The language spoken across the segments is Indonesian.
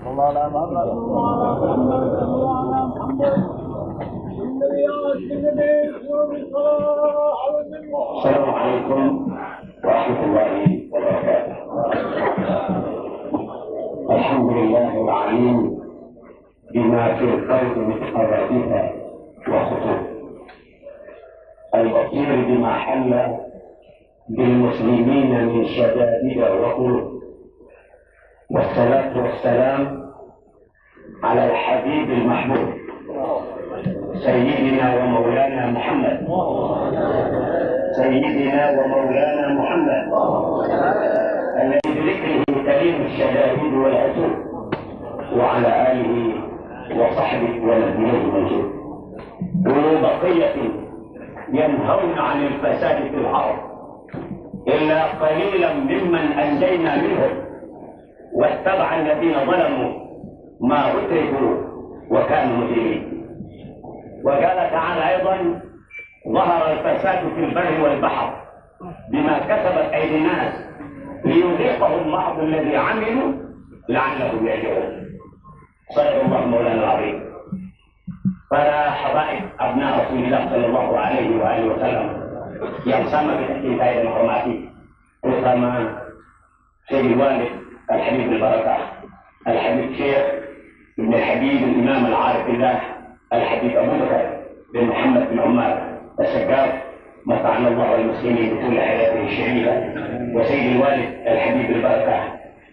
Assalamualaikum warahmatullahi wabarakatuh. Alhamdulillahil alamin bima fil qalbi min hawaditha wa khutur. Al-basir bima halla bil muslimina min syadadida wa qulub. Wassalatu wassalam ala al-habib al-mahbub Sayyidina wa maulana Muhammad سيدنا ومولانا محمد الذي بذكره تلين الشدائد والعسول وعلى آله وصحبه ونبيه المجيد أولو بقية ينهون عن الفساد في الأرض إلا قليلا ممن أنجينا منهم واتبع الذين ظلموا ما أتركوا وكانوا مجرمين. وقال تعالى أيضا ظهر الفساد في البر والبحر بما كسبت أيدي الناس ليذيقهم بعض الذي عملوا لعلهم يرجعون. صدق الله مولانا العظيم. Para habaib abna Rasulullah sallallahu alaihi wa alihi wasallam yang sama kita cintai dan hormati, terutama Sayyid Walid Al-Habib Al-Barakah Al-Habib Syekh Ibn Habib Al-Imam Al-Arifillah Al-Habib Abu Bakar bin Muhammad bin Umar السجاد متعنا الله والمسلمين بكل حياته الشريفة، وسيد الوالد الحبيب البركة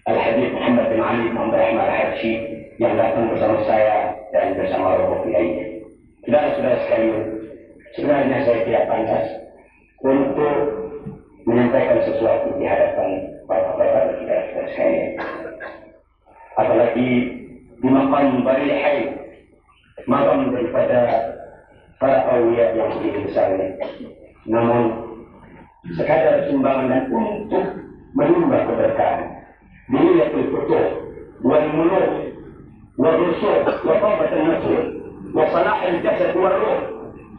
الحبيب محمد بن علي بن عبد الرحمن الحبشي yang datang bersama saya dan bersama Robo Kiai. Saudara-saudara sekalian, sebenarnya saya tidak pantas untuk menyampaikan sesuatu di hadapan bapak-bapak dan saudara sekalian. Apalagi di maqam Barihai, maqam daripada para awliya yang begitu besarnya. Namun sekadar sumbangan dan untuk menambah keberkahan dilihatul futuh wal muluk wal rusul wa tawbatan nasuh wa salah al-jasad wal ruh,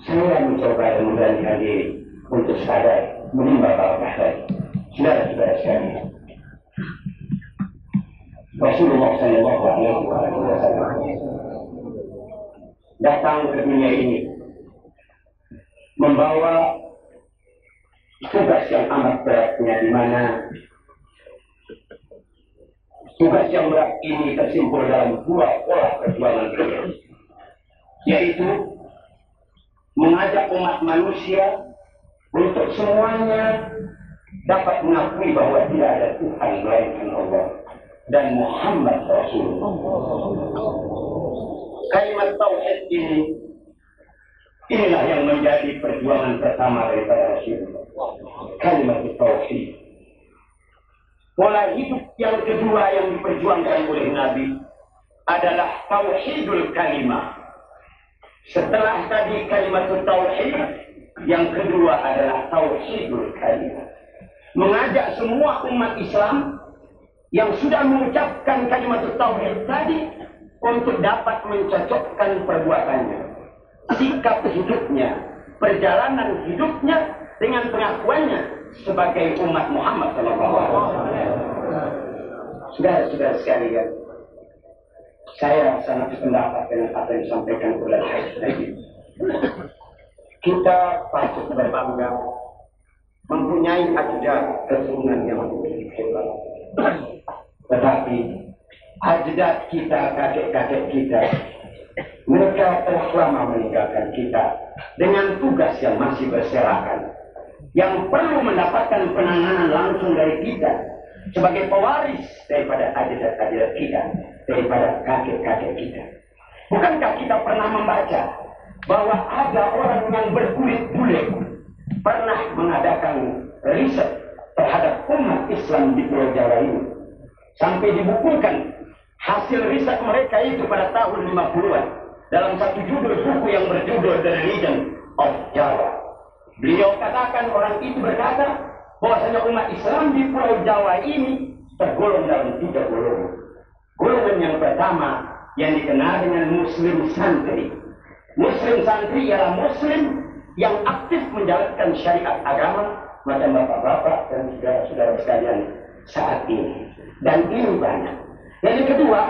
saya mencoba dan memberanikan diri untuk sekadar menambah barakah tadi. Saudara-saudara sekalian, Rasulullah sallallahu alaihi wasallam datang ke dunia ini membawa tugas yang amat beratnya, di mana tugas yang berat ini tersimpul dalam dua pola perjuangan beliau, yaitu mengajak umat manusia untuk semuanya dapat mengakui bahwa tidak ada Tuhan melainkan Allah dan Muhammad Rasulullah. Kalimat tauhid inilah yang menjadi perjuangan pertama daripada Rasulullah. Kalimat tauhid. Pola hidup yang kedua yang diperjuangkan oleh Nabi adalah tauhidul kalimah. Setelah tadi kalimat tauhid, yang kedua adalah tauhidul kalimah. Mengajak semua umat Islam yang sudah mengucapkan kalimat tauhid tadi untuk dapat mencocokkan perbuatannya, sikap hidupnya, perjalanan hidupnya dengan pengakuannya sebagai umat Muhammad SAW. Saudara-saudara sekalian, saya sangat sependapat dengan apa yang disampaikan oleh Al-Habib tadi. Kita patut berbangga mempunyai ajaran keturunan yang hebat. Tetapi ajaran kita, kakek-kakek kita, mereka telah lama meninggalkan kita dengan tugas yang masih berserakan, yang perlu mendapatkan penanganan langsung dari kita sebagai pewaris daripada ajaran kita, daripada kakek-kakek kita. Bukankah kita pernah membaca bahwa ada orang yang berkulit bule pernah mengadakan riset terhadap umat Islam di Pulau Jawa ini, sampai dibukukan hasil riset mereka itu pada tahun 50-an dalam satu judul buku yang berjudul The Religion of Java. Beliau katakan, orang itu berkata bahwasanya umat Islam di Pulau Jawa ini tergolong dalam 3 golongan. Golongan yang pertama yang dikenal dengan Muslim santri. Muslim santri ialah Muslim yang aktif menjalankan syariat agama macam bapak-bapak dan saudara-saudara sekalian saat ini. Dan ini banyak. Yang kedua,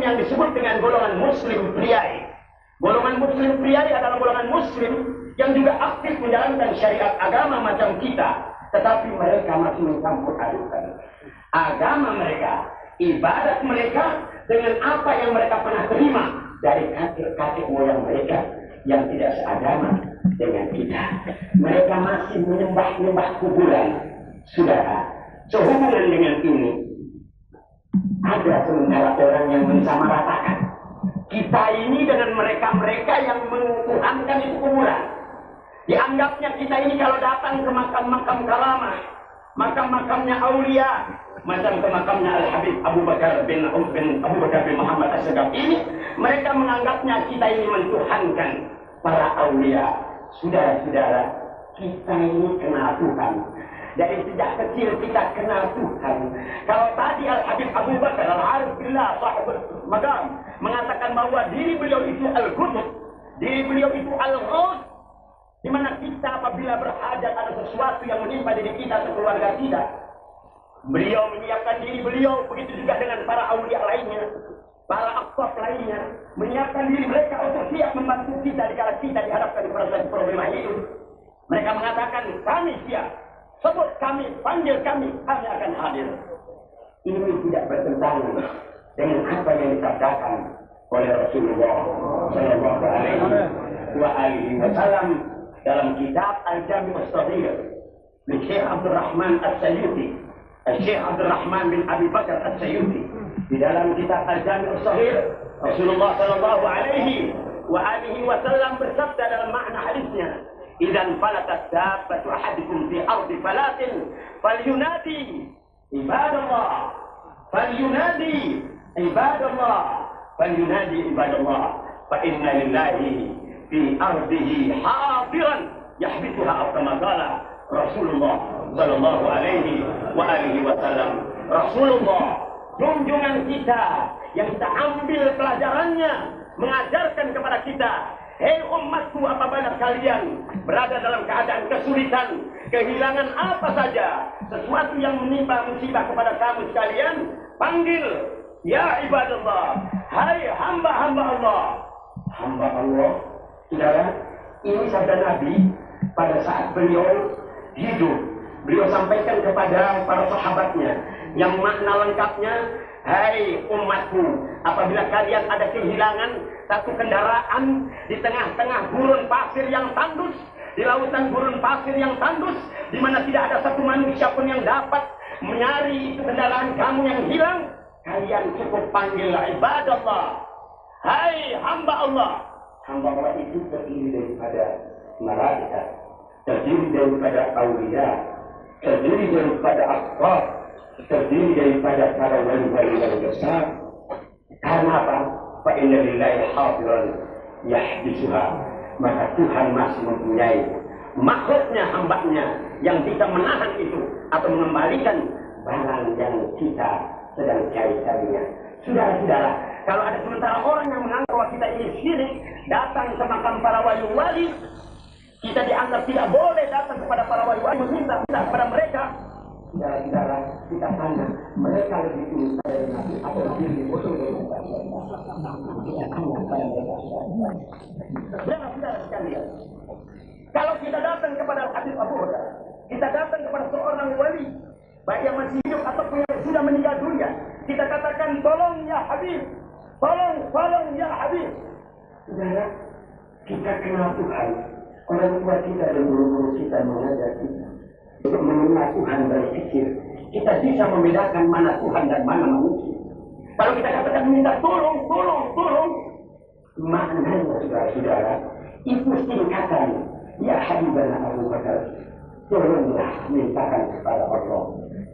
yang disebut dengan golongan muslim priai. Golongan muslim priai adalah golongan muslim yang juga aktif menjalankan syariat agama macam kita, tetapi mereka masih mencampur adukan agama mereka, ibadat mereka dengan apa yang mereka pernah terima dari kakek moyang mereka yang tidak seagama dengan kita. Mereka masih menyembah kuburan. Saudara, sehubungan dengan ini, ada sementara orang yang mensamaratakan kita ini dengan mereka-mereka yang mengukuhankan itu kuburan. Dianggapnya kita ini kalau datang ke makam-makam karamah, makam-makamnya aulia, macam ke makamnya Al-Habib Abu Bakar bin Muhammad As-Segaf ini, mereka menganggapnya kita ini mentuhankan para aulia. Saudara-saudara, kita ini kenal Tuhan. Dari sejak kecil kita kenal Tuhan. Kalau tadi Al-Habib Abu Bakar Al-Arif Billah Sahibul Magam mengatakan bahwa diri beliau itu Al-Qutb, diri beliau itu Al-Ghaus, di mana kita apabila berhajat ada sesuatu yang menimpa diri kita atau keluarga kita, beliau menyiapkan diri beliau, begitu juga dengan para aulia lainnya, para aktaf lainnya, menyiapkan diri mereka untuk siap membantu kita dikala kita dihadapkan kepada problema hidup. Mereka mengatakan, kami siap. Sebut kami, panggil kami akan hadir. Ini tidak bertentangan dengan apa yang dikatakan oleh Rasulullah Sallallahu Alaihi Wasallam dalam kitab Al-Jami' As-Saghir dari Syekh Abdul Rahman As-Sayyuti, Syekh Abdul Rahman bin Abi Bakar As-Sayyuti. Di dalam kitab Al-Jami' As-Saghir, Rasulullah Sallallahu Alaihi Wasallam bersabda dalam makna hadisnya, "Idzan falatat dabbatu ahadikum fi ardi falatin falyunadi ibadallah falyunadi ibadallah fa inna lillahi fi ardihi hadiran yahbituha aw kama qala Rasulullah sallallahu alaihi wasallam." Rasulullah, junjungan kita yang kita ambil pelajarannya, mengajarkan kepada kita, hei umatku, apabila kalian berada dalam keadaan kesulitan, kehilangan apa saja, sesuatu yang menimpa musibah kepada kamu sekalian, panggil, ya ibadallah, hai hamba-hamba Allah. Hamba Allah, saudara, ini sabda Nabi pada saat beliau hidup. Beliau sampaikan kepada para sahabatnya, yang makna lengkapnya, hai umatku, apabila kalian ada kehilangan satu kendaraan di tengah-tengah gurun pasir yang tandus, di lautan gurun pasir yang tandus, di mana tidak ada satu manusia pun yang dapat mencari itu kendaraan kamu yang hilang, kalian cukup panggil ibadallah, hai hamba Allah. Hamba Allah itu terdiri daripada malaikat, terdiri daripada aulia, terdiri daripada akhbar, terdiri daripada para wali-wali yang besar. Karena apa? Fa inna lillahi hadiran yahdisuha. Maka Tuhan masih mempunyai makhluknya, hambanya yang bisa menahan itu atau mengembalikan barang yang kita sedang cari-carinya. Saudara-saudara, kalau ada sementara orang yang menganggap bahwa kita ini syirik, datang ke makam para wali-wali, kita dianggap tidak boleh datang kepada para wali-wali, meminta kepada mereka. Saudara-saudara, kita tanya, mereka lebih tinggi dari Nabi atau lebih dibutuh dari Nabi? Kita tanya kepada mereka. Saudara-saudara sekalian, kalau kita datang kepada Habib Abu Bakar, kita datang kepada seorang wali, baik yang masih hidup ataupun yang sudah meninggal dunia, kita katakan, tolong ya Habib, tolong ya Habib. Saudara, kita kenal Tuhan. Orang tua kita dan guru-guru kita mengajar kita untuk mengenal Tuhan dari kecil. Kita bisa membedakan mana Tuhan dan mana manusia. Kalau kita katakan minta tolong, maknanya saudara-saudara, itu singkatan, ya Habibana Abu Bakar, tolonglah mintakan kepada Allah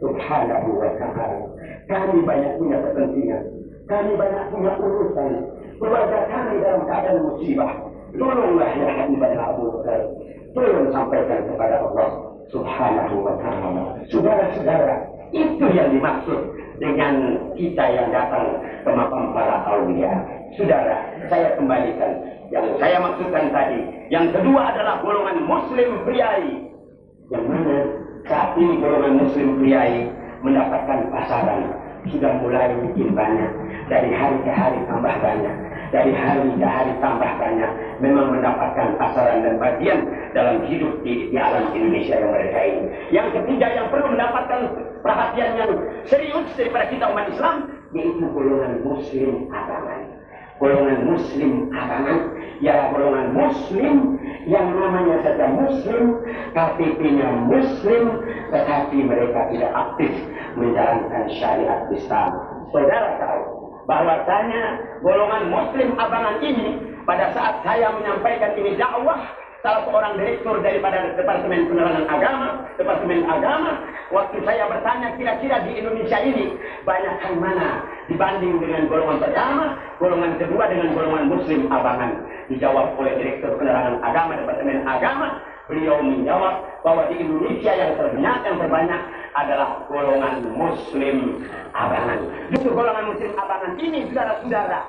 Subhanahu wa ta'ala. Kami banyak punya kepentingan, kami banyak punya urusan, keluarga kami dalam keadaan musibah. Tolonglah ya Habibana Abu Bakar, tolong sampaikan kepada Allah Subhanahu wa ta'ala. Saudara-saudara, itu yang dimaksud dengan kita yang datang ke makam para aulia. Saudara, saya kembalikan yang saya maksudkan tadi. Yang kedua adalah golongan muslim priai, yang mana saat ini golongan muslim priai mendapatkan pasaran. sudah mulai bikin banyak. Dari hari ke hari tambah banyak. Dari hari ke hari tambah banyak. Memang mendapatkan pasaran dan bagian dalam hidup di alam Indonesia yang mereka ini. Yang ketiga yang perlu mendapatkan perhatian yang serius daripada kita umat Islam, yaitu golongan muslim abangan. Golongan muslim abangan, ya golongan muslim yang namanya saja muslim, KTP-nya muslim, tetapi mereka tidak aktif menjalankan syariat Islam. Saudara tahu bahwasanya golongan muslim abangan ini pada saat saya menyampaikan ini dakwah, salah seorang direktur daripada Departemen Penerangan Agama, waktu saya bertanya kira-kira di Indonesia ini banyak yang mana dibanding dengan golongan pertama, golongan kedua dengan golongan muslim abangan. Dijawab oleh Direktur Penerangan Agama Departemen Agama, beliau menjawab bahwa di Indonesia yang terbanyak adalah golongan muslim abangan. Justru golongan muslim abangan ini, saudara-saudara,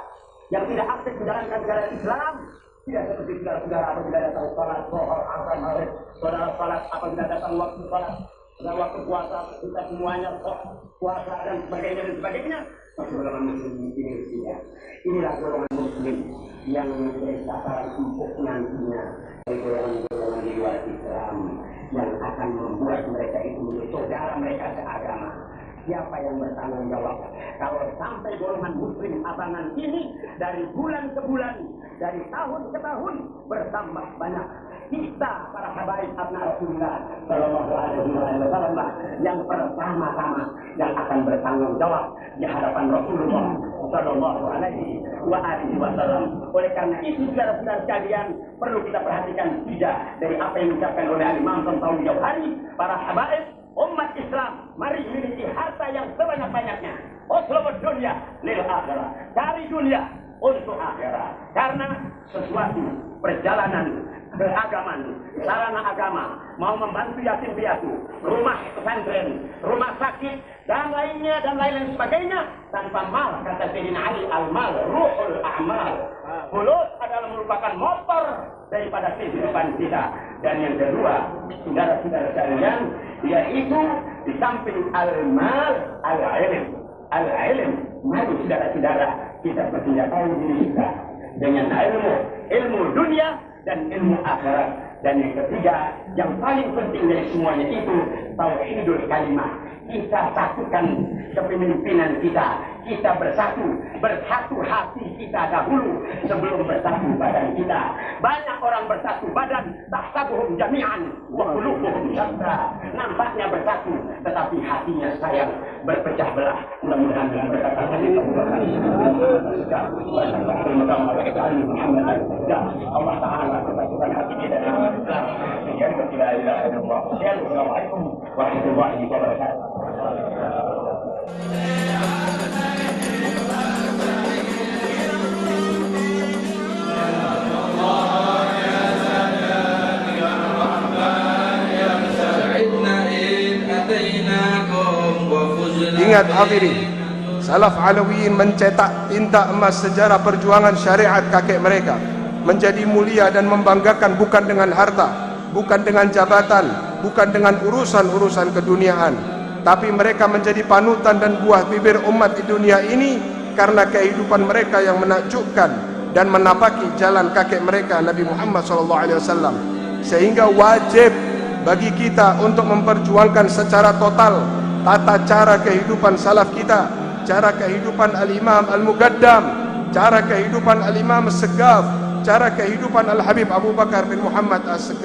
yang tidak aktif menjalankan negara Islam, tidak seperti saudara-saudara apabila datang sholat, zuhur, asar, maghrib, saudara sholat apabila datang waktu sholat, dan waktu puasa, kita semuanya puasa dan sebagainya. Golongan muslim ini tidak. Inilah golongan muslim yang menjadi sasaran empuk nantinya dari golongan-golongan di luar Islam yang akan membuat mereka itu menjadi saudara mereka seagama. Siapa yang bertanggung jawab kalau sampai golongan muslim abangan ini dari bulan ke bulan, dari tahun ke tahun bertambah banyak? Kita para habaib abna Rasulullah sallallahu alaihi wasallam yang pertama-tama yang akan bertanggung jawab di hadapan Rasulullah sallallahu alaihi wasallam. Oleh karena itu saudara-saudara sekalian, perlu kita perhatikan tidak dari apa yang diucapkan oleh Imam Tantawi Jauhari, para habaib umat Islam, mari memiliki harta yang sebanyak-banyaknya. Utlubud dunya lil akhirah. Cari dunia untuk akhirat. Karena sesuatu perjalanan beragaman, sarana agama, mau membantu yatim piatu, rumah pesantren, rumah sakit, dan lainnya dan lain sebagainya, tanpa mal, kata Sayyidina Ali, al-mal ruhul a'mal. Mulut adalah merupakan motor daripada kehidupan kita. Dan yang kedua, saudara-saudara sekalian, yaitu di samping al-mal, al-ilm. Al-ilm, mari saudara-saudara kita bersenjatai diri kita dengan ilmu dunia dan ilmu akhirat. Dan yang ketiga, yang paling penting dari semuanya itu tauhidul kalimah. Kita satukan kepemimpinan kita. Kita bersatu hati kita dahulu sebelum bersatu badan kita. Banyak orang bersatu badan, tahsabuhum jami'an wa qulubuhum syatta. Nampaknya bersatu, tetapi hatinya sayang, berpecah belah. Mudah-mudahan dengan berkat Allah Ta'ala bersatukan hati kita dengan Islam. La ilaha illallah. Assalamualaikum warahmatullahi wabarakatuh. Ingat hadirin, salaf Alawiyin mencetak tinta emas sejarah perjuangan syariat kakek mereka menjadi mulia dan membanggakan bukan dengan harta, bukan dengan jabatan, bukan dengan urusan-urusan keduniaan, tapi mereka menjadi panutan dan buah bibir umat di dunia ini karena kehidupan mereka yang menakjubkan dan menapaki jalan kakek mereka Nabi Muhammad SAW. Sehingga wajib bagi kita untuk memperjuangkan secara total tata cara kehidupan salaf kita, cara kehidupan Al-Imam Al-Mugaddam, cara kehidupan Al-Imam As-Segaf, cara kehidupan Al-Habib Abu Bakar bin Muhammad As-Segaf.